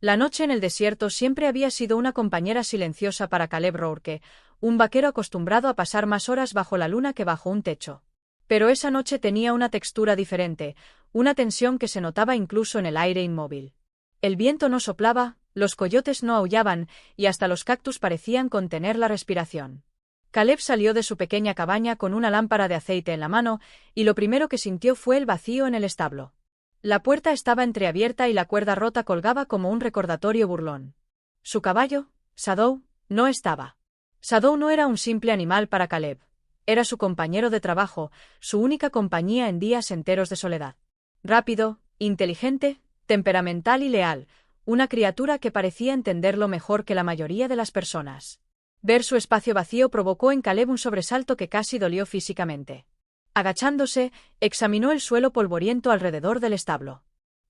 La noche en el desierto siempre había sido una compañera silenciosa para Caleb Rourke, un vaquero acostumbrado a pasar más horas bajo la luna que bajo un techo. Pero esa noche tenía una textura diferente, una tensión que se notaba incluso en el aire inmóvil. El viento no soplaba, los coyotes no aullaban, y hasta los cactus parecían contener la respiración. Caleb salió de su pequeña cabaña con una lámpara de aceite en la mano, y lo primero que sintió fue el vacío en el establo. La puerta estaba entreabierta y la cuerda rota colgaba como un recordatorio burlón. Su caballo, Shadow, no estaba. Shadow no era un simple animal para Caleb. Era su compañero de trabajo, su única compañía en días enteros de soledad. Rápido, inteligente, temperamental y leal, una criatura que parecía entenderlo mejor que la mayoría de las personas. Ver su espacio vacío provocó en Caleb un sobresalto que casi dolió físicamente. Agachándose, examinó el suelo polvoriento alrededor del establo.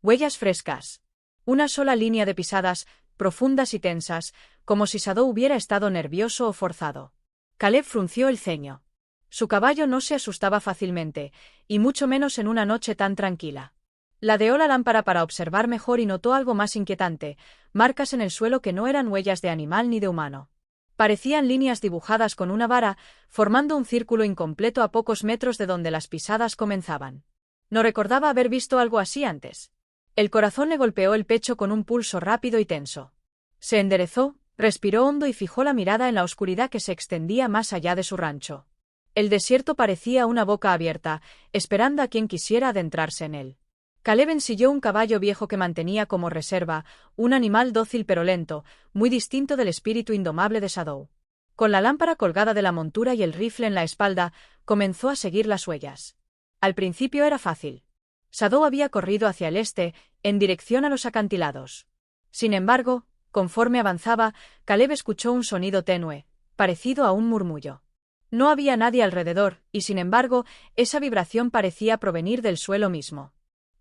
Huellas frescas. Una sola línea de pisadas, profundas y tensas, como si Shadow hubiera estado nervioso o forzado. Caleb frunció el ceño. Su caballo no se asustaba fácilmente, y mucho menos en una noche tan tranquila. Ladeó la lámpara para observar mejor y notó algo más inquietante, marcas en el suelo que no eran huellas de animal ni de humano. Parecían líneas dibujadas con una vara, formando un círculo incompleto a pocos metros de donde las pisadas comenzaban. No recordaba haber visto algo así antes. El corazón le golpeó el pecho con un pulso rápido y tenso. Se enderezó, respiró hondo y fijó la mirada en la oscuridad que se extendía más allá de su rancho. El desierto parecía una boca abierta, esperando a quien quisiera adentrarse en él. Caleb ensilló un caballo viejo que mantenía como reserva, un animal dócil pero lento, muy distinto del espíritu indomable de Shadow. Con la lámpara colgada de la montura y el rifle en la espalda, comenzó a seguir las huellas. Al principio era fácil. Shadow había corrido hacia el este, en dirección a los acantilados. Sin embargo, conforme avanzaba, Caleb escuchó un sonido tenue, parecido a un murmullo. No había nadie alrededor, y sin embargo, esa vibración parecía provenir del suelo mismo.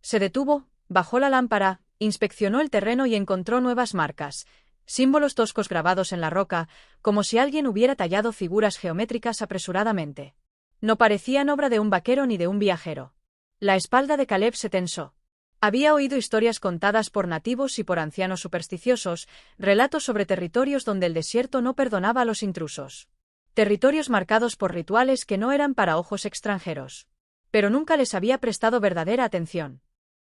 Se detuvo, bajó la lámpara, inspeccionó el terreno y encontró nuevas marcas, símbolos toscos grabados en la roca, como si alguien hubiera tallado figuras geométricas apresuradamente. No parecían obra de un vaquero ni de un viajero. La espalda de Caleb se tensó. Había oído historias contadas por nativos y por ancianos supersticiosos, relatos sobre territorios donde el desierto no perdonaba a los intrusos. Territorios marcados por rituales que no eran para ojos extranjeros. Pero nunca les había prestado verdadera atención.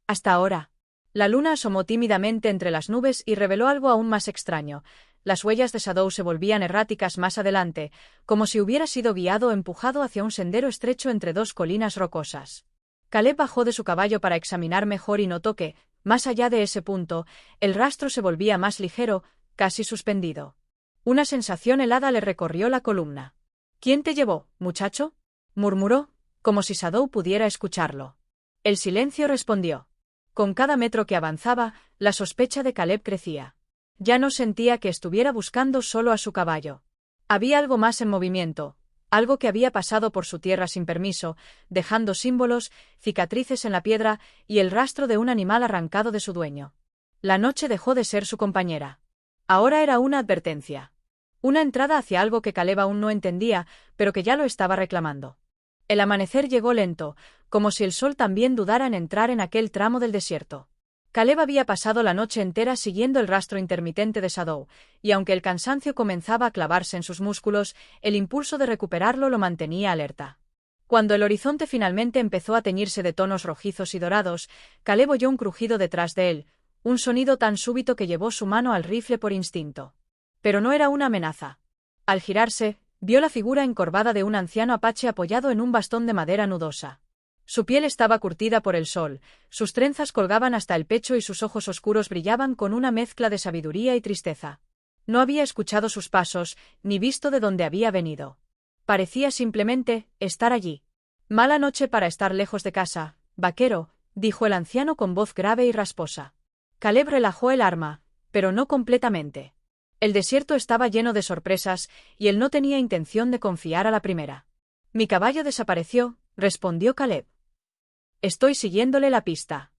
Hasta ahora. La luna asomó tímidamente entre las nubes y reveló algo aún más extraño. Las huellas de Shadow se volvían erráticas más adelante, como si hubiera sido guiado o empujado hacia un sendero estrecho entre dos colinas rocosas. Caleb bajó de su caballo para examinar mejor y notó que, más allá de ese punto, el rastro se volvía más ligero, casi suspendido. Una sensación helada le recorrió la columna. «¿Quién te llevó, muchacho?», murmuró, como si Shadow pudiera escucharlo. El silencio respondió. Con cada metro que avanzaba, la sospecha de Caleb crecía. Ya no sentía que estuviera buscando solo a su caballo. Había algo más en movimiento, algo que había pasado por su tierra sin permiso, dejando símbolos, cicatrices en la piedra y el rastro de un animal arrancado de su dueño. La noche dejó de ser su compañera. Ahora era una advertencia. Una entrada hacia algo que Caleb aún no entendía, pero que ya lo estaba reclamando. El amanecer llegó lento, como si el sol también dudara en entrar en aquel tramo del desierto. Caleb había pasado la noche entera siguiendo el rastro intermitente de Shadow, y aunque el cansancio comenzaba a clavarse en sus músculos, el impulso de recuperarlo lo mantenía alerta. Cuando el horizonte finalmente empezó a teñirse de tonos rojizos y dorados, Caleb oyó un crujido detrás de él, un sonido tan súbito que llevó su mano al rifle por instinto. Pero no era una amenaza. Al girarse, vio la figura encorvada de un anciano apache apoyado en un bastón de madera nudosa. Su piel estaba curtida por el sol, sus trenzas colgaban hasta el pecho y sus ojos oscuros brillaban con una mezcla de sabiduría y tristeza. No había escuchado sus pasos, ni visto de dónde había venido. Parecía simplemente estar allí. «Mala noche para estar lejos de casa, vaquero», dijo el anciano con voz grave y rasposa. Caleb relajó el arma, pero no completamente. El desierto estaba lleno de sorpresas, y él no tenía intención de confiar a la primera. «Mi caballo desapareció», respondió Caleb. «Estoy siguiéndole la pista».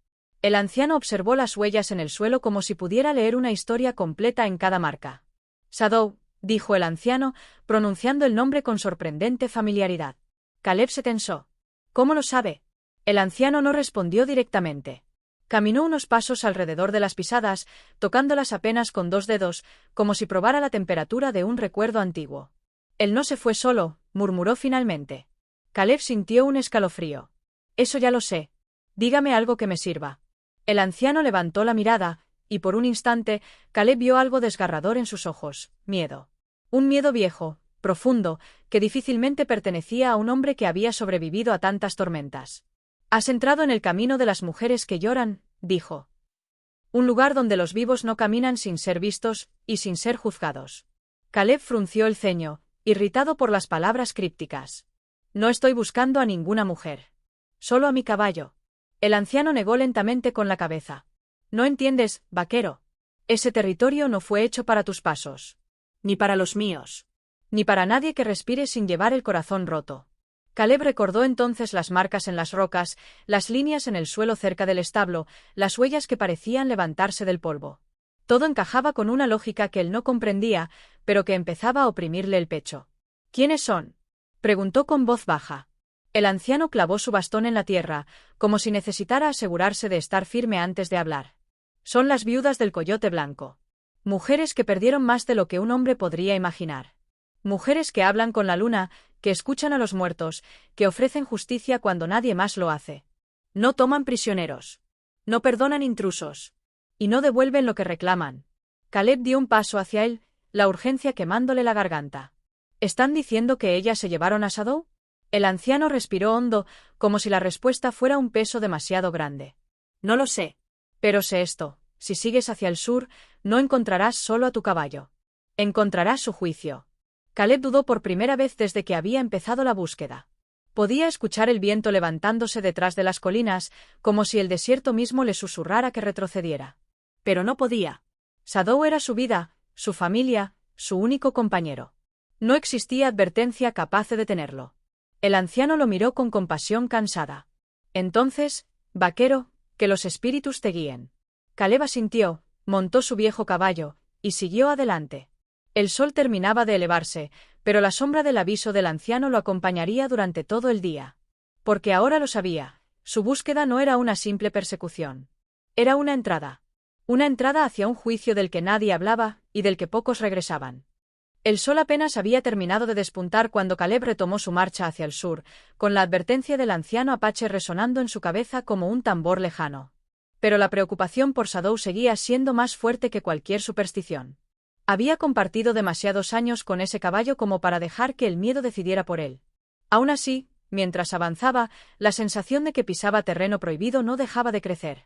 El anciano observó las huellas en el suelo como si pudiera leer una historia completa en cada marca. «Shadow», dijo el anciano, pronunciando el nombre con sorprendente familiaridad. Caleb se tensó. «¿Cómo lo sabe?». El anciano no respondió directamente. Caminó unos pasos alrededor de las pisadas, tocándolas apenas con 2 dedos, como si probara la temperatura de un recuerdo antiguo. Él no se fue solo, murmuró finalmente. Caleb sintió un escalofrío. Eso ya lo sé. Dígame algo que me sirva. El anciano levantó la mirada, y por un instante, Caleb vio algo desgarrador en sus ojos: miedo. Un miedo viejo, profundo, que difícilmente pertenecía a un hombre que había sobrevivido a tantas tormentas. «Has entrado en el camino de las mujeres que lloran», dijo. «Un lugar donde los vivos no caminan sin ser vistos y sin ser juzgados». Caleb frunció el ceño, irritado por las palabras crípticas. «No estoy buscando a ninguna mujer. Solo a mi caballo». El anciano negó lentamente con la cabeza. «No entiendes, vaquero. Ese territorio no fue hecho para tus pasos. Ni para los míos. Ni para nadie que respire sin llevar el corazón roto». Caleb recordó entonces las marcas en las rocas, las líneas en el suelo cerca del establo, las huellas que parecían levantarse del polvo. Todo encajaba con una lógica que él no comprendía, pero que empezaba a oprimirle el pecho. «¿Quiénes son?», preguntó con voz baja. El anciano clavó su bastón en la tierra, como si necesitara asegurarse de estar firme antes de hablar. «Son las viudas del Coyote Blanco. Mujeres que perdieron más de lo que un hombre podría imaginar. Mujeres que hablan con la luna, que escuchan a los muertos, que ofrecen justicia cuando nadie más lo hace. No toman prisioneros. No perdonan intrusos. Y no devuelven lo que reclaman». Caleb dio un paso hacia él, la urgencia quemándole la garganta. «¿Están diciendo que ellas se llevaron a Shadow?». El anciano respiró hondo, como si la respuesta fuera un peso demasiado grande. «No lo sé. Pero sé esto: si sigues hacia el sur, no encontrarás solo a tu caballo. Encontrarás su juicio». Caleb dudó por primera vez desde que había empezado la búsqueda. Podía escuchar el viento levantándose detrás de las colinas, como si el desierto mismo le susurrara que retrocediera. Pero no podía. Shadow era su vida, su familia, su único compañero. No existía advertencia capaz de detenerlo. El anciano lo miró con compasión cansada. «Entonces, vaquero, que los espíritus te guíen». Caleb asintió, montó su viejo caballo, y siguió adelante. El sol terminaba de elevarse, pero la sombra del aviso del anciano lo acompañaría durante todo el día. Porque ahora lo sabía, su búsqueda no era una simple persecución. Era una entrada. Una entrada hacia un juicio del que nadie hablaba y del que pocos regresaban. El sol apenas había terminado de despuntar cuando Caleb retomó su marcha hacia el sur, con la advertencia del anciano apache resonando en su cabeza como un tambor lejano. Pero la preocupación por Shadow seguía siendo más fuerte que cualquier superstición. Había compartido demasiados años con ese caballo como para dejar que el miedo decidiera por él. Aún así, mientras avanzaba, la sensación de que pisaba terreno prohibido no dejaba de crecer.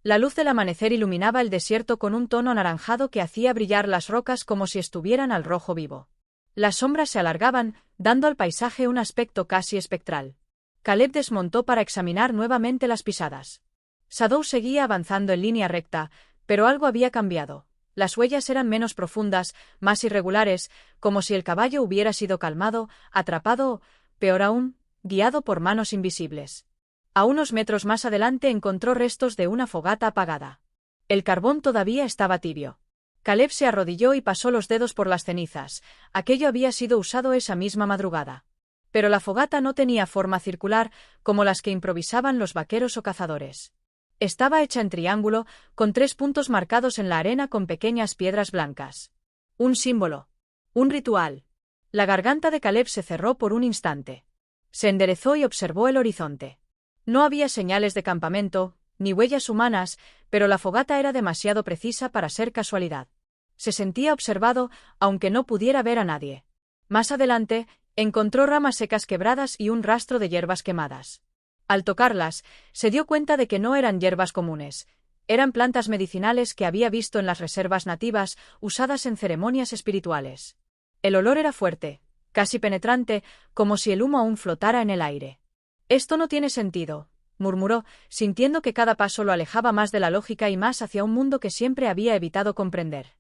La luz del amanecer iluminaba el desierto con un tono anaranjado que hacía brillar las rocas como si estuvieran al rojo vivo. Las sombras se alargaban, dando al paisaje un aspecto casi espectral. Caleb desmontó para examinar nuevamente las pisadas. Shadow seguía avanzando en línea recta, pero algo había cambiado. Las huellas eran menos profundas, más irregulares, como si el caballo hubiera sido calmado, atrapado o, peor aún, guiado por manos invisibles. A unos metros más adelante encontró restos de una fogata apagada. El carbón todavía estaba tibio. Caleb se arrodilló y pasó los dedos por las cenizas. Aquello había sido usado esa misma madrugada. Pero la fogata no tenía forma circular, como las que improvisaban los vaqueros o cazadores. Estaba hecha en triángulo, con 3 puntos marcados en la arena con pequeñas piedras blancas. Un símbolo. Un ritual. La garganta de Caleb se cerró por un instante. Se enderezó y observó el horizonte. No había señales de campamento, ni huellas humanas, pero la fogata era demasiado precisa para ser casualidad. Se sentía observado, aunque no pudiera ver a nadie. Más adelante, encontró ramas secas quebradas y un rastro de hierbas quemadas. Al tocarlas, se dio cuenta de que no eran hierbas comunes. Eran plantas medicinales que había visto en las reservas nativas, usadas en ceremonias espirituales. El olor era fuerte, casi penetrante, como si el humo aún flotara en el aire. «Esto no tiene sentido», murmuró, sintiendo que cada paso lo alejaba más de la lógica y más hacia un mundo que siempre había evitado comprender.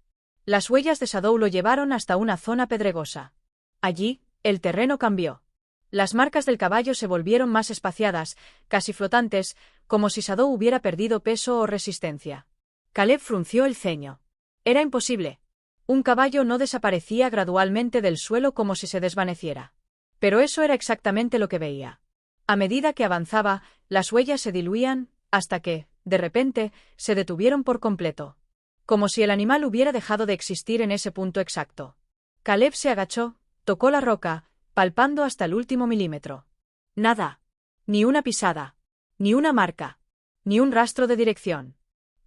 Las huellas de Shadow lo llevaron hasta una zona pedregosa. Allí, el terreno cambió. Las marcas del caballo se volvieron más espaciadas, casi flotantes, como si Shadow hubiera perdido peso o resistencia. Caleb frunció el ceño. Era imposible. Un caballo no desaparecía gradualmente del suelo como si se desvaneciera. Pero eso era exactamente lo que veía. A medida que avanzaba, las huellas se diluían, hasta que, de repente, se detuvieron por completo. Como si el animal hubiera dejado de existir en ese punto exacto. Caleb se agachó, tocó la roca, palpando hasta el último milímetro. Nada. Ni una pisada. Ni una marca. Ni un rastro de dirección.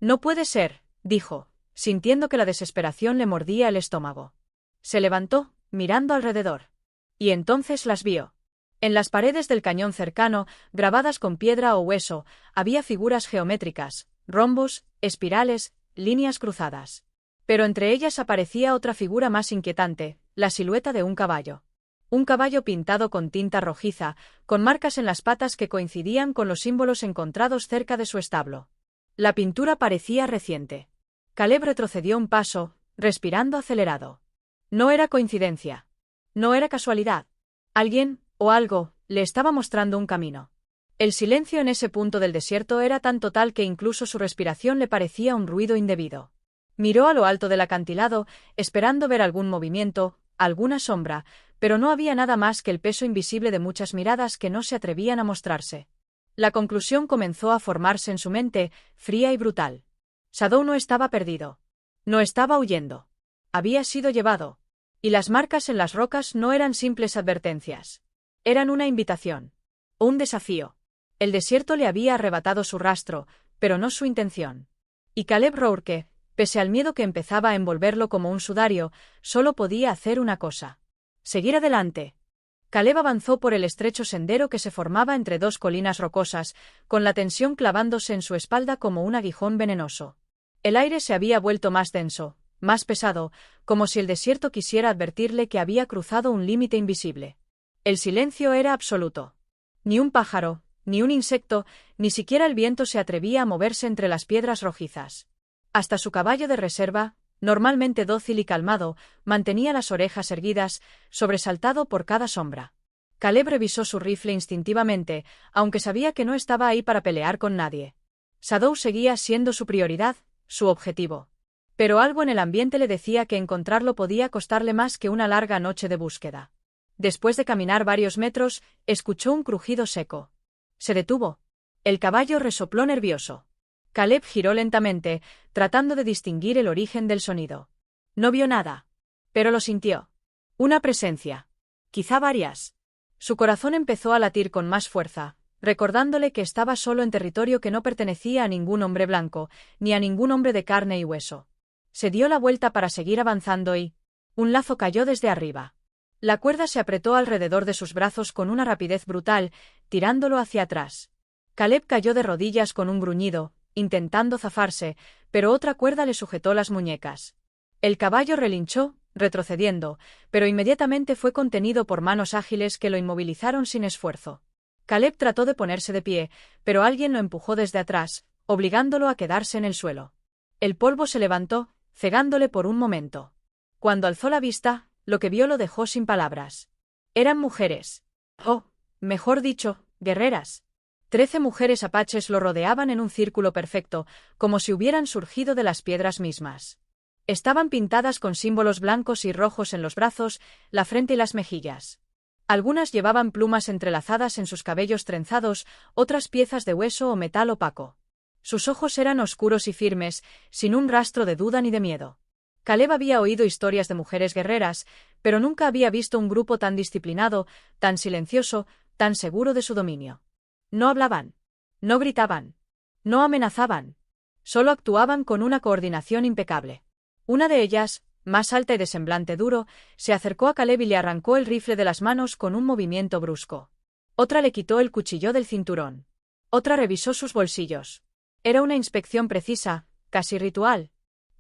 No puede ser, dijo, sintiendo que la desesperación le mordía el estómago. Se levantó, mirando alrededor. Y entonces las vio. En las paredes del cañón cercano, grabadas con piedra o hueso, había figuras geométricas, rombos, espirales, líneas cruzadas. Pero entre ellas aparecía otra figura más inquietante, la silueta de un caballo. Un caballo pintado con tinta rojiza, con marcas en las patas que coincidían con los símbolos encontrados cerca de su establo. La pintura parecía reciente. Caleb retrocedió un paso, respirando acelerado. No era coincidencia. No era casualidad. Alguien, o algo, le estaba mostrando un camino. El silencio en ese punto del desierto era tan total que incluso su respiración le parecía un ruido indebido. Miró a lo alto del acantilado, esperando ver algún movimiento, alguna sombra, pero no había nada más que el peso invisible de muchas miradas que no se atrevían a mostrarse. La conclusión comenzó a formarse en su mente, fría y brutal. Shadow no estaba perdido. No estaba huyendo. Había sido llevado. Y las marcas en las rocas no eran simples advertencias. Eran una invitación. Un desafío. El desierto le había arrebatado su rastro, pero no su intención. Y Caleb Rourke, pese al miedo que empezaba a envolverlo como un sudario, solo podía hacer una cosa. Seguir adelante. Caleb avanzó por el estrecho sendero que se formaba entre dos colinas rocosas, con la tensión clavándose en su espalda como un aguijón venenoso. El aire se había vuelto más denso, más pesado, como si el desierto quisiera advertirle que había cruzado un límite invisible. El silencio era absoluto. Ni un pájaro, ni un insecto, ni siquiera el viento se atrevía a moverse entre las piedras rojizas. Hasta su caballo de reserva, normalmente dócil y calmado, mantenía las orejas erguidas, sobresaltado por cada sombra. Caleb revisó su rifle instintivamente, aunque sabía que no estaba ahí para pelear con nadie. Shadow seguía siendo su prioridad, su objetivo. Pero algo en el ambiente le decía que encontrarlo podía costarle más que una larga noche de búsqueda. Después de caminar varios metros, escuchó un crujido seco. Se detuvo. El caballo resopló nervioso. Caleb giró lentamente, tratando de distinguir el origen del sonido. No vio nada. Pero lo sintió. Una presencia. Quizá varias. Su corazón empezó a latir con más fuerza, recordándole que estaba solo en territorio que no pertenecía a ningún hombre blanco, ni a ningún hombre de carne y hueso. Se dio la vuelta para seguir avanzando y... un lazo cayó desde arriba. La cuerda se apretó alrededor de sus brazos con una rapidez brutal, tirándolo hacia atrás. Caleb cayó de rodillas con un gruñido, intentando zafarse, pero otra cuerda le sujetó las muñecas. El caballo relinchó, retrocediendo, pero inmediatamente fue contenido por manos ágiles que lo inmovilizaron sin esfuerzo. Caleb trató de ponerse de pie, pero alguien lo empujó desde atrás, obligándolo a quedarse en el suelo. El polvo se levantó, cegándole por un momento. Cuando alzó la vista, lo que vio lo dejó sin palabras. Eran mujeres. Oh, mejor dicho, guerreras. 13 mujeres apaches lo rodeaban en un círculo perfecto, como si hubieran surgido de las piedras mismas. Estaban pintadas con símbolos blancos y rojos en los brazos, la frente y las mejillas. Algunas llevaban plumas entrelazadas en sus cabellos trenzados, otras piezas de hueso o metal opaco. Sus ojos eran oscuros y firmes, sin un rastro de duda ni de miedo. Caleb había oído historias de mujeres guerreras, pero nunca había visto un grupo tan disciplinado, tan silencioso, tan seguro de su dominio. No hablaban. No gritaban. No amenazaban. Solo actuaban con una coordinación impecable. Una de ellas, más alta y de semblante duro, se acercó a Caleb y le arrancó el rifle de las manos con un movimiento brusco. Otra le quitó el cuchillo del cinturón. Otra revisó sus bolsillos. Era una inspección precisa, casi ritual.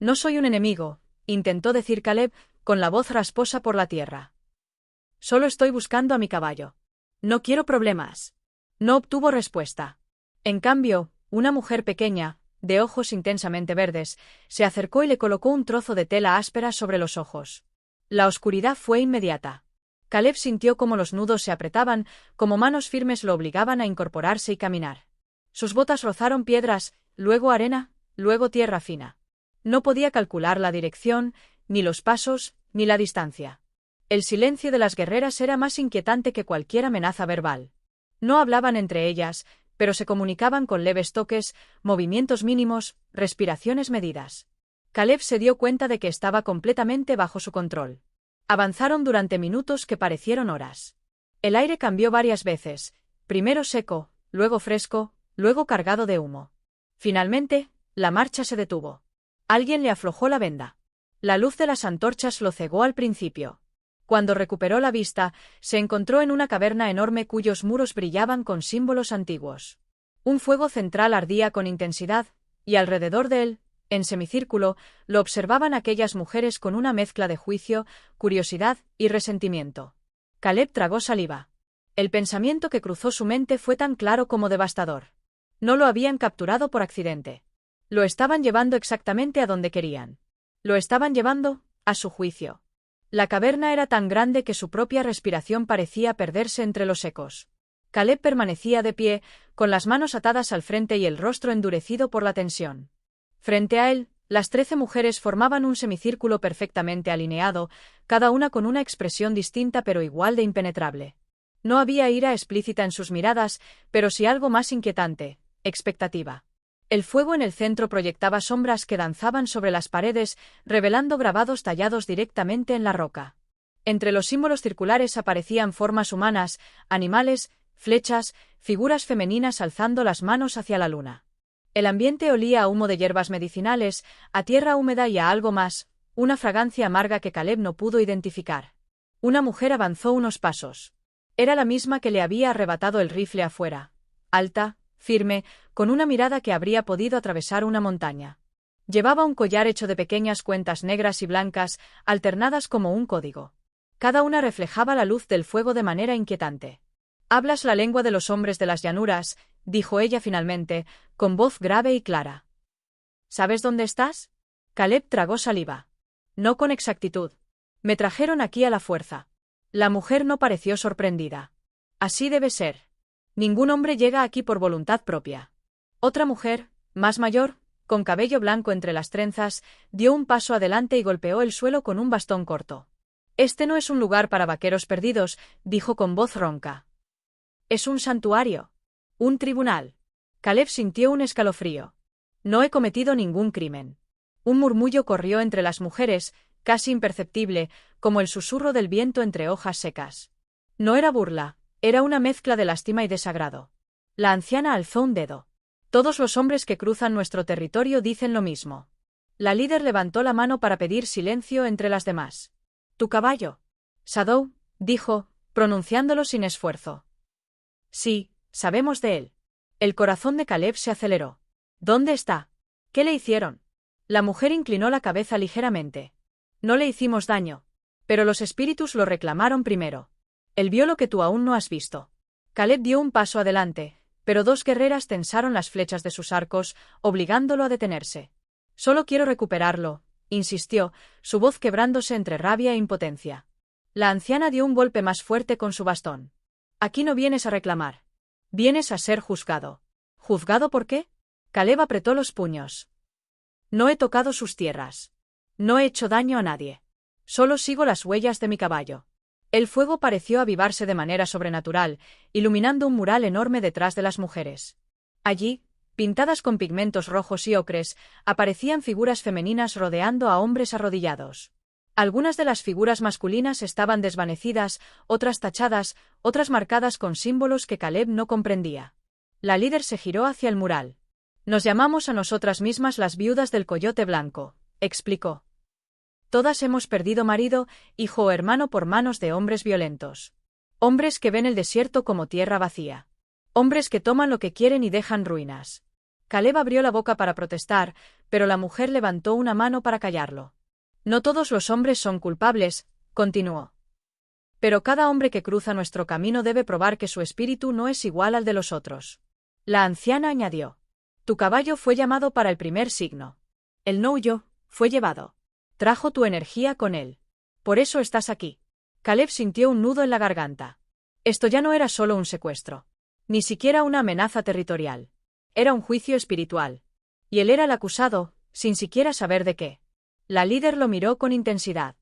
No soy un enemigo, intentó decir Caleb, con la voz rasposa por la tierra. Solo estoy buscando a mi caballo. No quiero problemas. No obtuvo respuesta. En cambio, una mujer pequeña, de ojos intensamente verdes, se acercó y le colocó un trozo de tela áspera sobre los ojos. La oscuridad fue inmediata. Caleb sintió cómo los nudos se apretaban, como manos firmes lo obligaban a incorporarse y caminar. Sus botas rozaron piedras, luego arena, luego tierra fina. No podía calcular la dirección, ni los pasos, ni la distancia. El silencio de las guerreras era más inquietante que cualquier amenaza verbal. No hablaban entre ellas, pero se comunicaban con leves toques, movimientos mínimos, respiraciones medidas. Caleb se dio cuenta de que estaba completamente bajo su control. Avanzaron durante minutos que parecieron horas. El aire cambió varias veces, primero seco, luego fresco, luego cargado de humo. Finalmente, la marcha se detuvo. Alguien le aflojó la venda. La luz de las antorchas lo cegó al principio. Cuando recuperó la vista, se encontró en una caverna enorme cuyos muros brillaban con símbolos antiguos. Un fuego central ardía con intensidad, y alrededor de él, en semicírculo, lo observaban aquellas mujeres con una mezcla de juicio, curiosidad y resentimiento. Caleb tragó saliva. El pensamiento que cruzó su mente fue tan claro como devastador. No lo habían capturado por accidente. Lo estaban llevando exactamente a donde querían. Lo estaban llevando, a su juicio. La caverna era tan grande que su propia respiración parecía perderse entre los ecos. Caleb permanecía de pie, con las manos atadas al frente y el rostro endurecido por la tensión. Frente a él, las 13 mujeres formaban un semicírculo perfectamente alineado, cada una con una expresión distinta pero igual de impenetrable. No había ira explícita en sus miradas, pero sí algo más inquietante, expectativa. El fuego en el centro proyectaba sombras que danzaban sobre las paredes, revelando grabados tallados directamente en la roca. Entre los símbolos circulares aparecían formas humanas, animales, flechas, figuras femeninas alzando las manos hacia la luna. El ambiente olía a humo de hierbas medicinales, a tierra húmeda y a algo más, una fragancia amarga que Caleb no pudo identificar. Una mujer avanzó unos pasos. Era la misma que le había arrebatado el rifle afuera. Alta, firme, con una mirada que habría podido atravesar una montaña. Llevaba un collar hecho de pequeñas cuentas negras y blancas, alternadas como un código. Cada una reflejaba la luz del fuego de manera inquietante. «Hablas la lengua de los hombres de las llanuras», dijo ella finalmente, con voz grave y clara. «¿Sabes dónde estás?» Caleb tragó saliva. «No con exactitud. Me trajeron aquí a la fuerza». La mujer no pareció sorprendida. «Así debe ser. Ningún hombre llega aquí por voluntad propia». Otra mujer, más mayor, con cabello blanco entre las trenzas, dio un paso adelante y golpeó el suelo con un bastón corto. «Este no es un lugar para vaqueros perdidos», dijo con voz ronca. «Es un santuario. Un tribunal». Caleb sintió un escalofrío. «No he cometido ningún crimen». Un murmullo corrió entre las mujeres, casi imperceptible, como el susurro del viento entre hojas secas. No era burla, era una mezcla de lástima y desagrado. La anciana alzó un dedo. «Todos los hombres que cruzan nuestro territorio dicen lo mismo». La líder levantó la mano para pedir silencio entre las demás. «¿Tu caballo?» «Shadow», dijo, pronunciándolo sin esfuerzo. «Sí, sabemos de él». El corazón de Caleb se aceleró. «¿Dónde está? ¿Qué le hicieron?» La mujer inclinó la cabeza ligeramente. «No le hicimos daño. Pero los espíritus lo reclamaron primero. Él vio lo que tú aún no has visto». Caleb dio un paso adelante, pero dos guerreras tensaron las flechas de sus arcos, obligándolo a detenerse. «Solo quiero recuperarlo», insistió, su voz quebrándose entre rabia e impotencia. La anciana dio un golpe más fuerte con su bastón. «Aquí no vienes a reclamar. Vienes a ser juzgado». «¿Juzgado por qué?» Caleb apretó los puños. «No he tocado sus tierras. No he hecho daño a nadie. Solo sigo las huellas de mi caballo». El fuego pareció avivarse de manera sobrenatural, iluminando un mural enorme detrás de las mujeres. Allí, pintadas con pigmentos rojos y ocres, aparecían figuras femeninas rodeando a hombres arrodillados. Algunas de las figuras masculinas estaban desvanecidas, otras tachadas, otras marcadas con símbolos que Caleb no comprendía. La líder se giró hacia el mural. «Nos llamamos a nosotras mismas las viudas del coyote blanco», explicó. «Todas hemos perdido marido, hijo o hermano por manos de hombres violentos. Hombres que ven el desierto como tierra vacía. Hombres que toman lo que quieren y dejan ruinas». Caleb abrió la boca para protestar, pero la mujer levantó una mano para callarlo. «No todos los hombres son culpables», continuó. «Pero cada hombre que cruza nuestro camino debe probar que su espíritu no es igual al de los otros». La anciana añadió. «Tu caballo fue llamado para el primer signo. Él no huyó, fue llevado. Trajo tu energía con él. Por eso estás aquí». Caleb sintió un nudo en la garganta. Esto ya no era solo un secuestro. Ni siquiera una amenaza territorial. Era un juicio espiritual. Y él era el acusado, sin siquiera saber de qué. La líder lo miró con intensidad.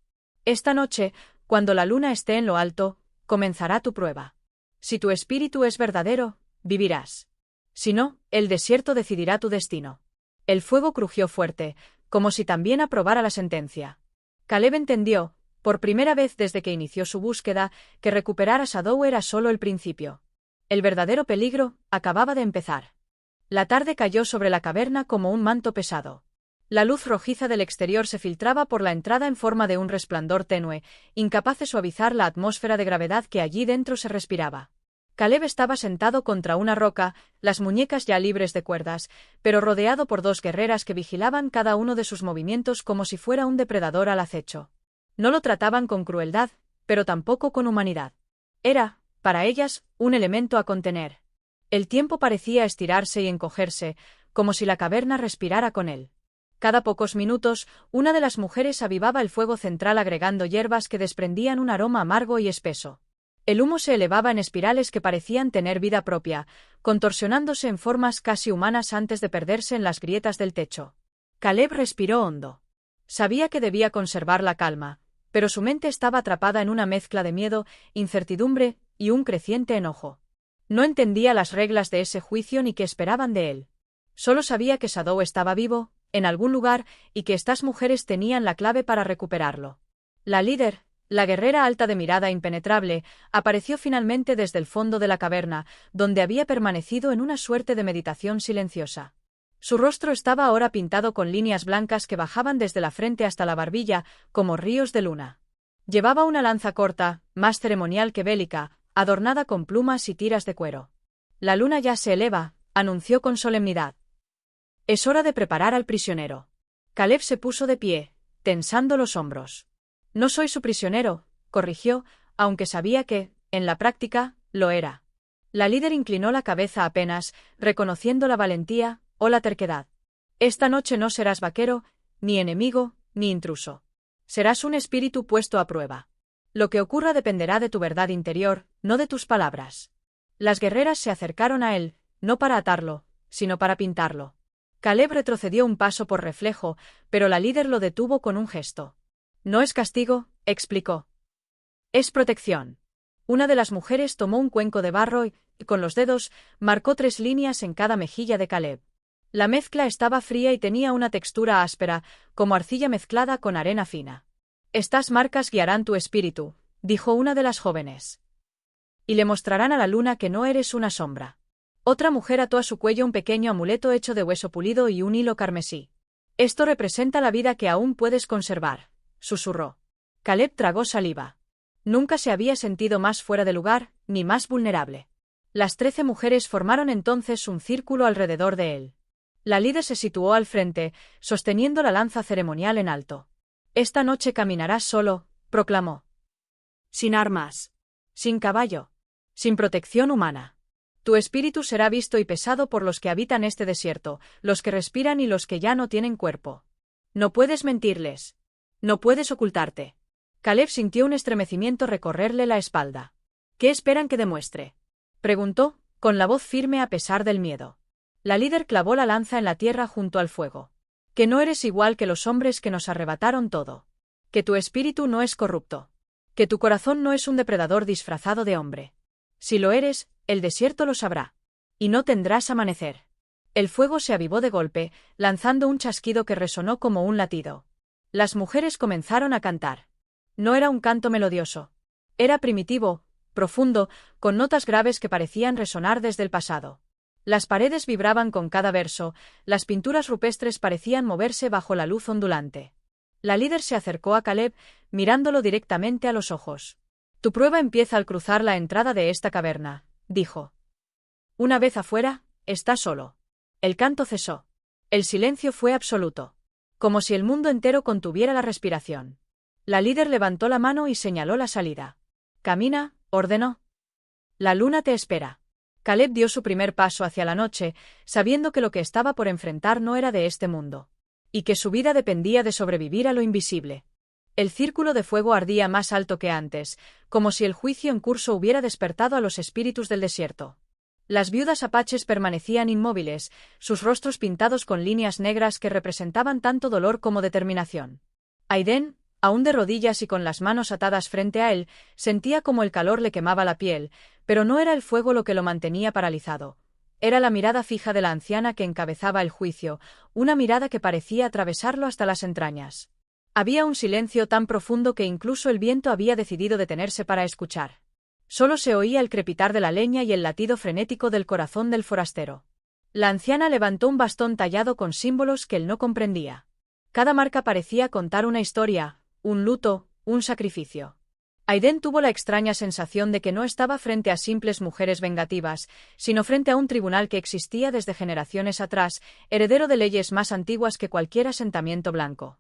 «Esta noche, cuando la luna esté en lo alto, comenzará tu prueba. Si tu espíritu es verdadero, vivirás. Si no, el desierto decidirá tu destino. El fuego crujió fuerte, como si también aprobara la sentencia. Caleb entendió, por primera vez desde que inició su búsqueda, que recuperar a Shadow era solo el principio. El verdadero peligro acababa de empezar. La tarde cayó sobre la caverna como un manto pesado. La luz rojiza del exterior se filtraba por la entrada en forma de un resplandor tenue, incapaz de suavizar la atmósfera de gravedad que allí dentro se respiraba. Caleb estaba sentado contra una roca, las muñecas ya libres de cuerdas, pero rodeado por dos guerreras que vigilaban cada uno de sus movimientos como si fuera un depredador al acecho. No lo trataban con crueldad, pero tampoco con humanidad. Era, para ellas, un elemento a contener. El tiempo parecía estirarse y encogerse, como si la caverna respirara con él. Cada pocos minutos, una de las mujeres avivaba el fuego central agregando hierbas que desprendían un aroma amargo y espeso. El humo se elevaba en espirales que parecían tener vida propia, contorsionándose en formas casi humanas antes de perderse en las grietas del techo. Caleb respiró hondo. Sabía que debía conservar la calma, pero su mente estaba atrapada en una mezcla de miedo, incertidumbre y un creciente enojo. No entendía las reglas de ese juicio ni qué esperaban de él. Solo sabía que Shadow estaba vivo, en algún lugar, y que estas mujeres tenían la clave para recuperarlo. La líder, la guerrera alta de mirada impenetrable, apareció finalmente desde el fondo de la caverna, donde había permanecido en una suerte de meditación silenciosa. Su rostro estaba ahora pintado con líneas blancas que bajaban desde la frente hasta la barbilla, como ríos de luna. Llevaba una lanza corta, más ceremonial que bélica, adornada con plumas y tiras de cuero. La luna ya se eleva, anunció con solemnidad. Es hora de preparar al prisionero. Caleb se puso de pie, tensando los hombros. No soy su prisionero, corrigió, aunque sabía que, en la práctica, lo era. La líder inclinó la cabeza apenas, reconociendo la valentía o la terquedad. Esta noche no serás vaquero, ni enemigo, ni intruso. Serás un espíritu puesto a prueba. Lo que ocurra dependerá de tu verdad interior, no de tus palabras. Las guerreras se acercaron a él, no para atarlo, sino para pintarlo. Caleb retrocedió un paso por reflejo, pero la líder lo detuvo con un gesto. No es castigo, explicó. Es protección. Una de las mujeres tomó un cuenco de barro y, con los dedos, marcó 3 líneas en cada mejilla de Caleb. La mezcla estaba fría y tenía una textura áspera, como arcilla mezclada con arena fina. Estas marcas guiarán tu espíritu, dijo una de las jóvenes. Y le mostrarán a la luna que no eres una sombra. Otra mujer ató a su cuello un pequeño amuleto hecho de hueso pulido y un hilo carmesí. Esto representa la vida que aún puedes conservar, susurró. Caleb tragó saliva. Nunca se había sentido más fuera de lugar, ni más vulnerable. Las 13 mujeres formaron entonces un círculo alrededor de él. La líder se situó al frente, sosteniendo la lanza ceremonial en alto. Esta noche caminarás solo, proclamó. Sin armas. Sin caballo. Sin protección humana. Tu espíritu será visto y pesado por los que habitan este desierto, los que respiran y los que ya no tienen cuerpo. No puedes mentirles. No puedes ocultarte. Caleb sintió un estremecimiento recorrerle la espalda. ¿Qué esperan que demuestre? Preguntó, con la voz firme a pesar del miedo. La líder clavó la lanza en la tierra junto al fuego. Que no eres igual que los hombres que nos arrebataron todo. Que tu espíritu no es corrupto. Que tu corazón no es un depredador disfrazado de hombre. Si lo eres, el desierto lo sabrá. Y no tendrás amanecer. El fuego se avivó de golpe, lanzando un chasquido que resonó como un latido. Las mujeres comenzaron a cantar. No era un canto melodioso. Era primitivo, profundo, con notas graves que parecían resonar desde el pasado. Las paredes vibraban con cada verso, las pinturas rupestres parecían moverse bajo la luz ondulante. La líder se acercó a Caleb, mirándolo directamente a los ojos. Tu prueba empieza al cruzar la entrada de esta caverna, dijo. Una vez afuera, estás solo. El canto cesó. El silencio fue absoluto. Como si el mundo entero contuviera la respiración. La líder levantó la mano y señaló la salida. Camina, ordenó. La luna te espera. Caleb dio su primer paso hacia la noche, sabiendo que lo que estaba por enfrentar no era de este mundo. Y que su vida dependía de sobrevivir a lo invisible. El círculo de fuego ardía más alto que antes, como si el juicio en curso hubiera despertado a los espíritus del desierto. Las viudas apaches permanecían inmóviles, sus rostros pintados con líneas negras que representaban tanto dolor como determinación. Aiden, aún de rodillas y con las manos atadas frente a él, sentía como el calor le quemaba la piel, pero no era el fuego lo que lo mantenía paralizado. Era la mirada fija de la anciana que encabezaba el juicio, una mirada que parecía atravesarlo hasta las entrañas. Había un silencio tan profundo que incluso el viento había decidido detenerse para escuchar. Solo se oía el crepitar de la leña y el latido frenético del corazón del forastero. La anciana levantó un bastón tallado con símbolos que él no comprendía. Cada marca parecía contar una historia, un luto, un sacrificio. Aiden tuvo la extraña sensación de que no estaba frente a simples mujeres vengativas, sino frente a un tribunal que existía desde generaciones atrás, heredero de leyes más antiguas que cualquier asentamiento blanco.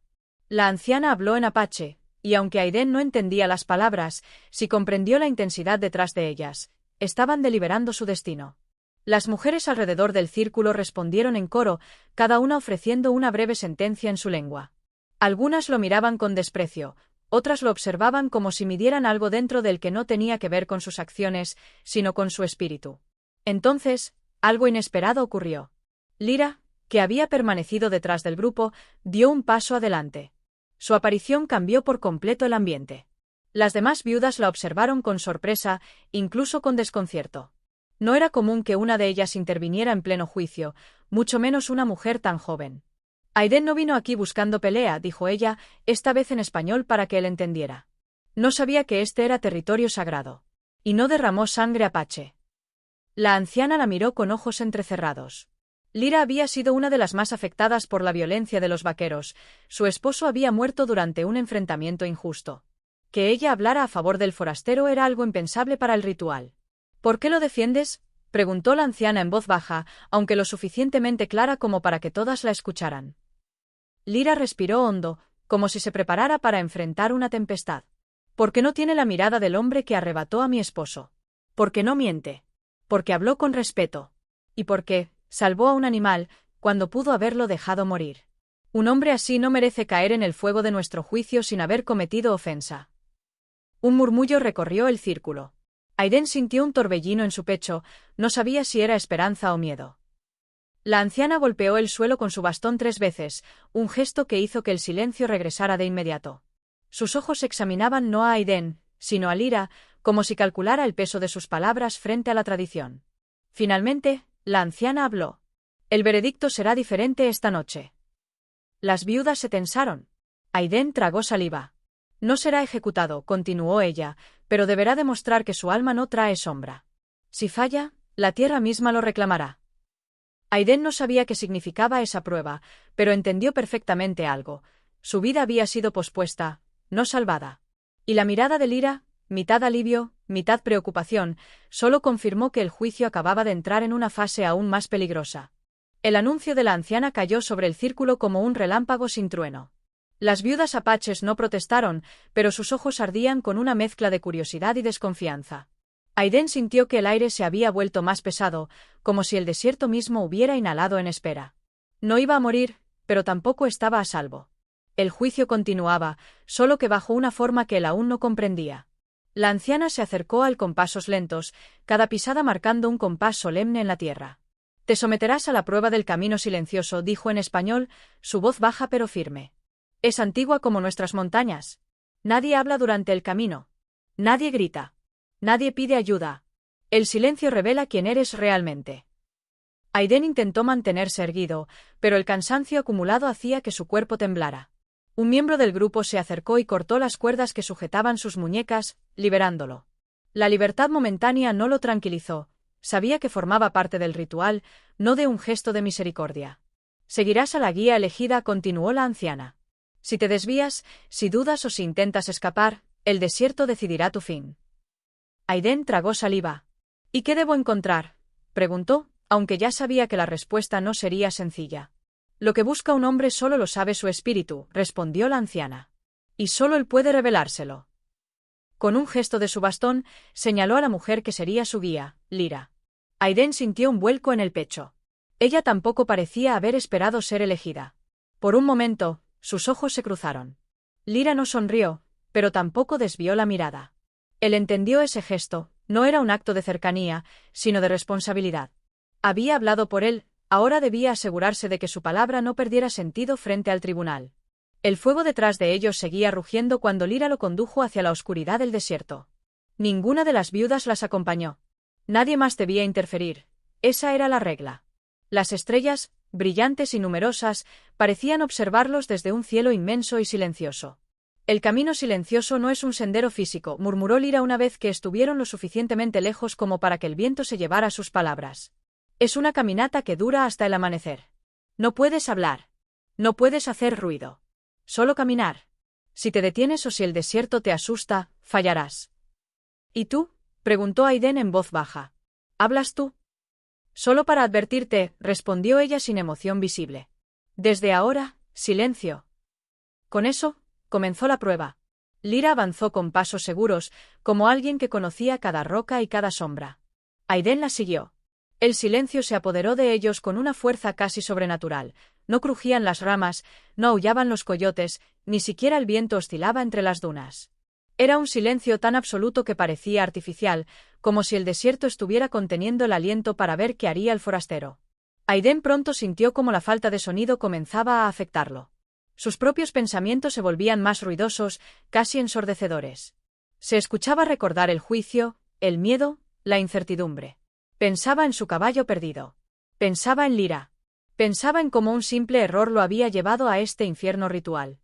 La anciana habló en apache, y aunque Aiden no entendía las palabras, sí comprendió la intensidad detrás de ellas. Estaban deliberando su destino. Las mujeres alrededor del círculo respondieron en coro, cada una ofreciendo una breve sentencia en su lengua. Algunas lo miraban con desprecio, otras lo observaban como si midieran algo dentro del que no tenía que ver con sus acciones, sino con su espíritu. Entonces, algo inesperado ocurrió. Lyra, que había permanecido detrás del grupo, dio un paso adelante. Su aparición cambió por completo el ambiente. Las demás viudas la observaron con sorpresa, incluso con desconcierto. No era común que una de ellas interviniera en pleno juicio, mucho menos una mujer tan joven. Aiden no vino aquí buscando pelea, dijo ella, esta vez en español para que él entendiera. No sabía que este era territorio sagrado. Y no derramó sangre apache. La anciana la miró con ojos entrecerrados. Lyra había sido una de las más afectadas por la violencia de los vaqueros. Su esposo había muerto durante un enfrentamiento injusto. Que ella hablara a favor del forastero era algo impensable para el ritual. ¿Por qué lo defiendes?, preguntó la anciana en voz baja, aunque lo suficientemente clara como para que todas la escucharan. Lyra respiró hondo, como si se preparara para enfrentar una tempestad. Porque no tiene la mirada del hombre que arrebató a mi esposo. Porque no miente. Porque habló con respeto. Y porque salvó a un animal, cuando pudo haberlo dejado morir. Un hombre así no merece caer en el fuego de nuestro juicio sin haber cometido ofensa. Un murmullo recorrió el círculo. Aiden sintió un torbellino en su pecho, no sabía si era esperanza o miedo. La anciana golpeó el suelo con su bastón 3 veces, un gesto que hizo que el silencio regresara de inmediato. Sus ojos examinaban no a Aiden, sino a Lyra, como si calculara el peso de sus palabras frente a la tradición. Finalmente, la anciana habló. El veredicto será diferente esta noche. Las viudas se tensaron. Aiden tragó saliva. No será ejecutado, continuó ella, pero deberá demostrar que su alma no trae sombra. Si falla, la tierra misma lo reclamará. Aiden no sabía qué significaba esa prueba, pero entendió perfectamente algo. Su vida había sido pospuesta, no salvada. Y la mirada de Lyra, mitad alivio, mitad preocupación, solo confirmó que el juicio acababa de entrar en una fase aún más peligrosa. El anuncio de la anciana cayó sobre el círculo como un relámpago sin trueno. Las viudas apaches no protestaron, pero sus ojos ardían con una mezcla de curiosidad y desconfianza. Aiden sintió que el aire se había vuelto más pesado, como si el desierto mismo hubiera inhalado en espera. No iba a morir, pero tampoco estaba a salvo. El juicio continuaba, solo que bajo una forma que él aún no comprendía. La anciana se acercó al con pasos lentos, cada pisada marcando un compás solemne en la tierra. Te someterás a la prueba del camino silencioso, dijo en español, su voz baja pero firme. Es antigua como nuestras montañas. Nadie habla durante el camino. Nadie grita. Nadie pide ayuda. El silencio revela quién eres realmente. Aiden intentó mantenerse erguido, pero el cansancio acumulado hacía que su cuerpo temblara. Un miembro del grupo se acercó y cortó las cuerdas que sujetaban sus muñecas, liberándolo. La libertad momentánea no lo tranquilizó. Sabía que formaba parte del ritual, no de un gesto de misericordia. Seguirás a la guía elegida, continuó la anciana. Si te desvías, si dudas o si intentas escapar, el desierto decidirá tu fin. Aiden tragó saliva. ¿Y qué debo encontrar?, preguntó, aunque ya sabía que la respuesta no sería sencilla. Lo que busca un hombre solo lo sabe su espíritu, respondió la anciana. Y solo él puede revelárselo. Con un gesto de su bastón, señaló a la mujer que sería su guía, Lyra. Aiden sintió un vuelco en el pecho. Ella tampoco parecía haber esperado ser elegida. Por un momento, sus ojos se cruzaron. Lyra no sonrió, pero tampoco desvió la mirada. Él entendió ese gesto, no era un acto de cercanía, sino de responsabilidad. Había hablado por él, ahora debía asegurarse de que su palabra no perdiera sentido frente al tribunal. El fuego detrás de ellos seguía rugiendo cuando Lyra lo condujo hacia la oscuridad del desierto. Ninguna de las viudas las acompañó. Nadie más debía interferir. Esa era la regla. Las estrellas, brillantes y numerosas, parecían observarlos desde un cielo inmenso y silencioso. El camino silencioso no es un sendero físico, murmuró Lyra una vez que estuvieron lo suficientemente lejos como para que el viento se llevara sus palabras. Es una caminata que dura hasta el amanecer. No puedes hablar. No puedes hacer ruido. Solo caminar. Si te detienes o si el desierto te asusta, fallarás. ¿Y tú? Preguntó Aiden en voz baja. ¿Hablas tú? Solo para advertirte, respondió ella sin emoción visible. Desde ahora, silencio. Con eso, comenzó la prueba. Lyra avanzó con pasos seguros, como alguien que conocía cada roca y cada sombra. Aiden la siguió. El silencio se apoderó de ellos con una fuerza casi sobrenatural. No crujían las ramas, no aullaban los coyotes, ni siquiera el viento oscilaba entre las dunas. Era un silencio tan absoluto que parecía artificial, como si el desierto estuviera conteniendo el aliento para ver qué haría el forastero. Aiden pronto sintió como la falta de sonido comenzaba a afectarlo. Sus propios pensamientos se volvían más ruidosos, casi ensordecedores. Se escuchaba recordar el juicio, el miedo, la incertidumbre. Pensaba en su caballo perdido. Pensaba en Lyra. Pensaba en cómo un simple error lo había llevado a este infierno ritual.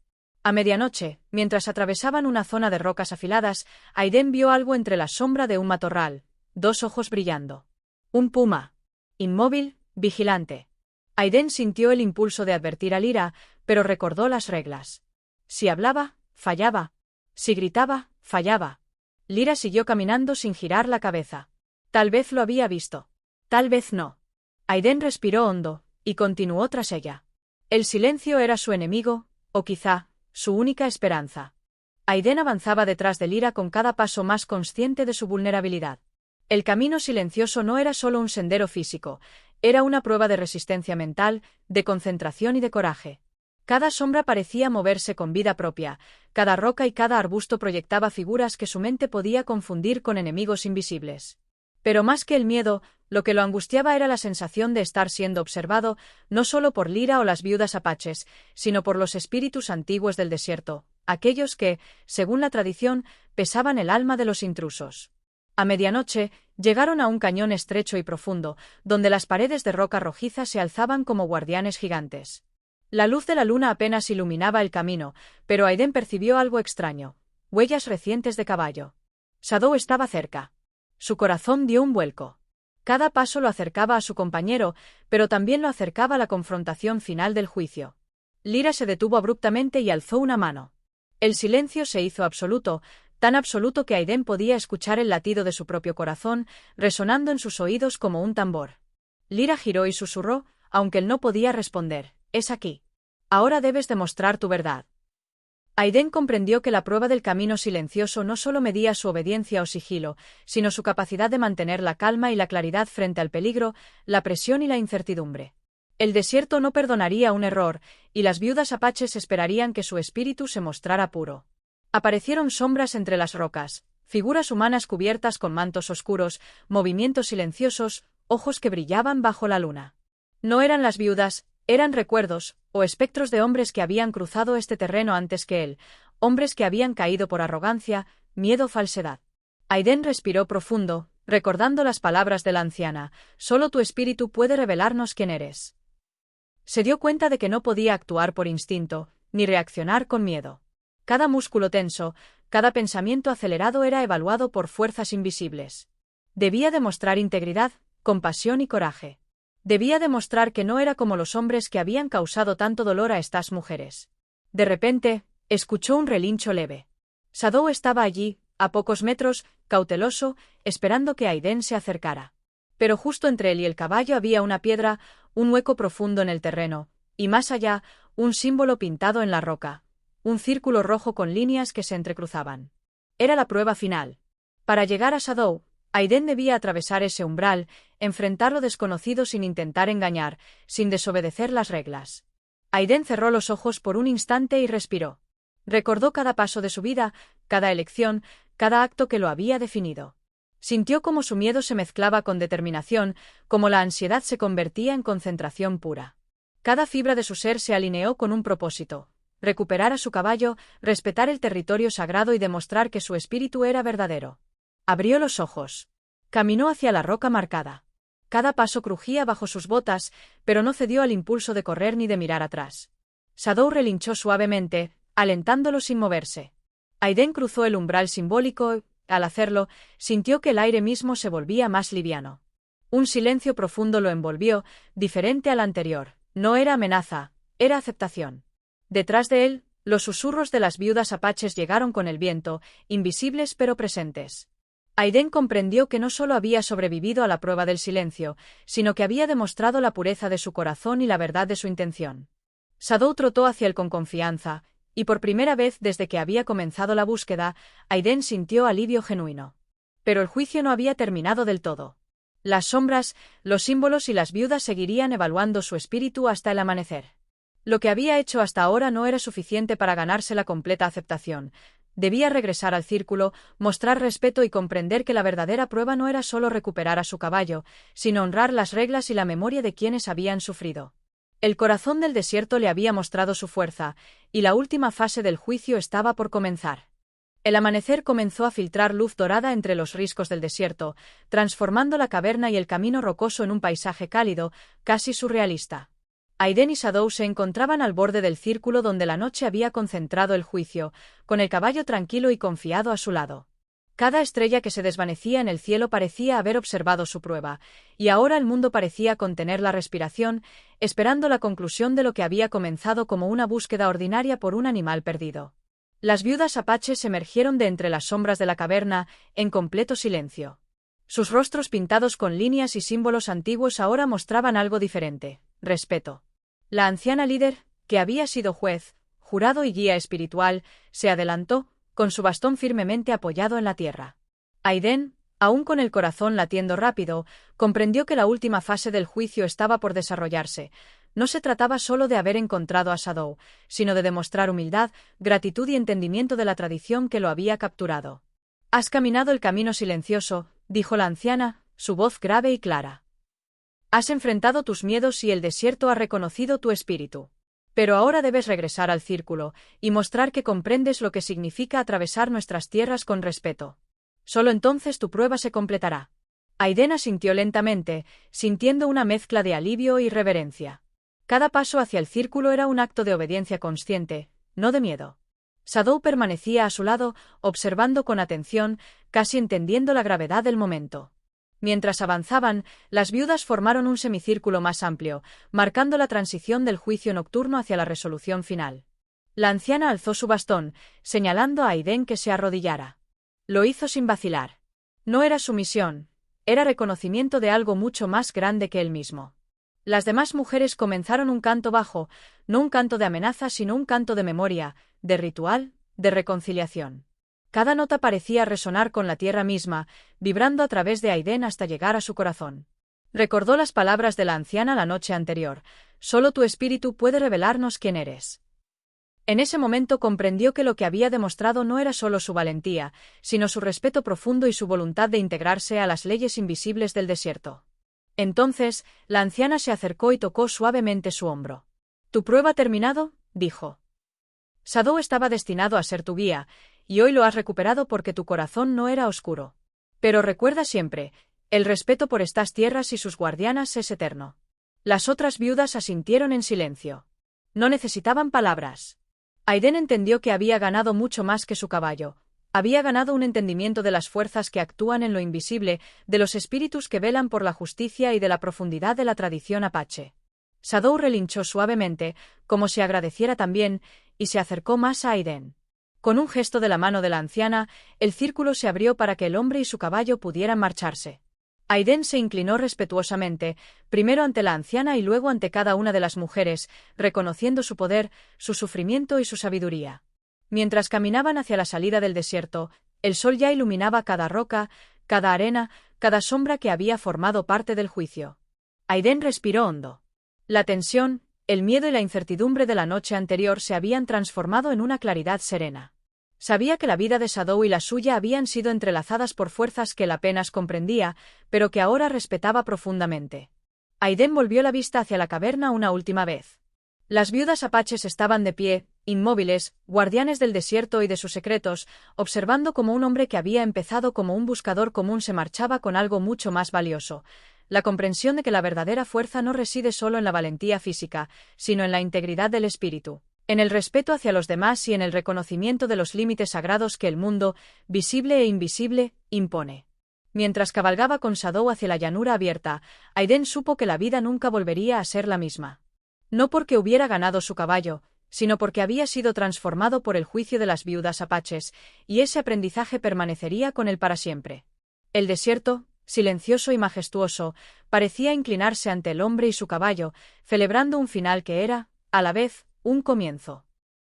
A medianoche, mientras atravesaban una zona de rocas afiladas, Aiden vio algo entre la sombra de un matorral, dos ojos brillando. Un puma. Inmóvil, vigilante. Aiden sintió el impulso de advertir a Lyra, pero recordó las reglas. Si hablaba, fallaba. Si gritaba, fallaba. Lyra siguió caminando sin girar la cabeza. Tal vez lo había visto. Tal vez no. Aiden respiró hondo, y continuó tras ella. El silencio era su enemigo, o quizá, su única esperanza. Aiden avanzaba detrás de Lyra con cada paso más consciente de su vulnerabilidad. El camino silencioso no era solo un sendero físico, era una prueba de resistencia mental, de concentración y de coraje. Cada sombra parecía moverse con vida propia, cada roca y cada arbusto proyectaba figuras que su mente podía confundir con enemigos invisibles. Pero más que el miedo, lo que lo angustiaba era la sensación de estar siendo observado, no solo por Lyra o las viudas apaches, sino por los espíritus antiguos del desierto, aquellos que, según la tradición, pesaban el alma de los intrusos. A medianoche, llegaron a un cañón estrecho y profundo, donde las paredes de roca rojiza se alzaban como guardianes gigantes. La luz de la luna apenas iluminaba el camino, pero Aiden percibió algo extraño: huellas recientes de caballo. Shadow estaba cerca. Su corazón dio un vuelco. Cada paso lo acercaba a su compañero, pero también lo acercaba a la confrontación final del juicio. Lyra se detuvo abruptamente y alzó una mano. El silencio se hizo absoluto, tan absoluto que Aiden podía escuchar el latido de su propio corazón, resonando en sus oídos como un tambor. Lyra giró y susurró, aunque él no podía responder: «Es aquí. Ahora debes demostrar tu verdad». Aiden comprendió que la prueba del camino silencioso no solo medía su obediencia o sigilo, sino su capacidad de mantener la calma y la claridad frente al peligro, la presión y la incertidumbre. El desierto no perdonaría un error, y las viudas apaches esperarían que su espíritu se mostrara puro. Aparecieron sombras entre las rocas, figuras humanas cubiertas con mantos oscuros, movimientos silenciosos, ojos que brillaban bajo la luna. No eran las viudas, eran recuerdos, o espectros de hombres que habían cruzado este terreno antes que él, hombres que habían caído por arrogancia, miedo o falsedad. Aiden respiró profundo, recordando las palabras de la anciana: «Solo tu espíritu puede revelarnos quién eres». Se dio cuenta de que no podía actuar por instinto, ni reaccionar con miedo. Cada músculo tenso, cada pensamiento acelerado era evaluado por fuerzas invisibles. Debía demostrar integridad, compasión y coraje. Debía demostrar que no era como los hombres que habían causado tanto dolor a estas mujeres. De repente, escuchó un relincho leve. Shadow estaba allí, a pocos metros, cauteloso, esperando que Aiden se acercara. Pero justo entre él y el caballo había una piedra, un hueco profundo en el terreno, y más allá, un símbolo pintado en la roca, un círculo rojo con líneas que se entrecruzaban. Era la prueba final. Para llegar a Shadow, Aiden debía atravesar ese umbral, enfrentar lo desconocido sin intentar engañar, sin desobedecer las reglas. Aiden cerró los ojos por un instante y respiró. Recordó cada paso de su vida, cada elección, cada acto que lo había definido. Sintió cómo su miedo se mezclaba con determinación, cómo la ansiedad se convertía en concentración pura. Cada fibra de su ser se alineó con un propósito: recuperar a su caballo, respetar el territorio sagrado y demostrar que su espíritu era verdadero. Abrió los ojos. Caminó hacia la roca marcada. Cada paso crujía bajo sus botas, pero no cedió al impulso de correr ni de mirar atrás. Shadow relinchó suavemente, alentándolo sin moverse. Aiden cruzó el umbral simbólico y, al hacerlo, sintió que el aire mismo se volvía más liviano. Un silencio profundo lo envolvió, diferente al anterior. No era amenaza, era aceptación. Detrás de él, los susurros de las viudas apaches llegaron con el viento, invisibles pero presentes. Aiden comprendió que no solo había sobrevivido a la prueba del silencio, sino que había demostrado la pureza de su corazón y la verdad de su intención. Shadow trotó hacia él con confianza, y por primera vez desde que había comenzado la búsqueda, Aiden sintió alivio genuino. Pero el juicio no había terminado del todo. Las sombras, los símbolos y las viudas seguirían evaluando su espíritu hasta el amanecer. Lo que había hecho hasta ahora no era suficiente para ganarse la completa aceptación. Debía regresar al círculo, mostrar respeto y comprender que la verdadera prueba no era solo recuperar a su caballo, sino honrar las reglas y la memoria de quienes habían sufrido. El corazón del desierto le había mostrado su fuerza, y la última fase del juicio estaba por comenzar. El amanecer comenzó a filtrar luz dorada entre los riscos del desierto, transformando la caverna y el camino rocoso en un paisaje cálido, casi surrealista. Aiden y Shadow se encontraban al borde del círculo donde la noche había concentrado el juicio, con el caballo tranquilo y confiado a su lado. Cada estrella que se desvanecía en el cielo parecía haber observado su prueba, y ahora el mundo parecía contener la respiración, esperando la conclusión de lo que había comenzado como una búsqueda ordinaria por un animal perdido. Las viudas apaches emergieron de entre las sombras de la caverna, en completo silencio. Sus rostros pintados con líneas y símbolos antiguos ahora mostraban algo diferente: respeto. La anciana líder, que había sido juez, jurado y guía espiritual, se adelantó, con su bastón firmemente apoyado en la tierra. Aiden, aún con el corazón latiendo rápido, comprendió que la última fase del juicio estaba por desarrollarse. No se trataba solo de haber encontrado a Shadow, sino de demostrar humildad, gratitud y entendimiento de la tradición que lo había capturado. «Has caminado el camino silencioso», dijo la anciana, su voz grave y clara. «Has enfrentado tus miedos y el desierto ha reconocido tu espíritu. Pero ahora debes regresar al círculo y mostrar que comprendes lo que significa atravesar nuestras tierras con respeto. Solo entonces tu prueba se completará». Aiden asintió lentamente, sintiendo una mezcla de alivio y reverencia. Cada paso hacia el círculo era un acto de obediencia consciente, no de miedo. Shadow permanecía a su lado, observando con atención, casi entendiendo la gravedad del momento. Mientras avanzaban, las viudas formaron un semicírculo más amplio, marcando la transición del juicio nocturno hacia la resolución final. La anciana alzó su bastón, señalando a Aiden que se arrodillara. Lo hizo sin vacilar. No era sumisión, era reconocimiento de algo mucho más grande que él mismo. Las demás mujeres comenzaron un canto bajo, no un canto de amenaza sino un canto de memoria, de ritual, de reconciliación. Cada nota parecía resonar con la tierra misma, vibrando a través de Aiden hasta llegar a su corazón. Recordó las palabras de la anciana la noche anterior: «Solo tu espíritu puede revelarnos quién eres». En ese momento comprendió que lo que había demostrado no era solo su valentía, sino su respeto profundo y su voluntad de integrarse a las leyes invisibles del desierto. Entonces, la anciana se acercó y tocó suavemente su hombro. «¿Tu prueba ha terminado?», dijo. «Shadow estaba destinado a ser tu guía, y hoy lo has recuperado porque tu corazón no era oscuro. Pero recuerda siempre, el respeto por estas tierras y sus guardianas es eterno». Las otras viudas asintieron en silencio. No necesitaban palabras. Aiden entendió que había ganado mucho más que su caballo. Había ganado un entendimiento de las fuerzas que actúan en lo invisible, de los espíritus que velan por la justicia y de la profundidad de la tradición apache. Shadow relinchó suavemente, como si agradeciera también, y se acercó más a Aiden. Con un gesto de la mano de la anciana, el círculo se abrió para que el hombre y su caballo pudieran marcharse. Aiden se inclinó respetuosamente, primero ante la anciana y luego ante cada una de las mujeres, reconociendo su poder, su sufrimiento y su sabiduría. Mientras caminaban hacia la salida del desierto, el sol ya iluminaba cada roca, cada arena, cada sombra que había formado parte del juicio. Aiden respiró hondo. La tensión, el miedo y la incertidumbre de la noche anterior se habían transformado en una claridad serena. Sabía que la vida de Shadow y la suya habían sido entrelazadas por fuerzas que él apenas comprendía, pero que ahora respetaba profundamente. Aiden volvió la vista hacia la caverna una última vez. Las viudas apaches estaban de pie, inmóviles, guardianes del desierto y de sus secretos, observando cómo un hombre que había empezado como un buscador común se marchaba con algo mucho más valioso: la comprensión de que la verdadera fuerza no reside solo en la valentía física, sino en la integridad del espíritu, en el respeto hacia los demás y en el reconocimiento de los límites sagrados que el mundo, visible e invisible, impone. Mientras cabalgaba con Shadow hacia la llanura abierta, Aiden supo que la vida nunca volvería a ser la misma. No porque hubiera ganado su caballo, sino porque había sido transformado por el juicio de las viudas apaches, y ese aprendizaje permanecería con él para siempre. El desierto, silencioso y majestuoso, parecía inclinarse ante el hombre y su caballo, celebrando un final que era, a la vez, un comienzo.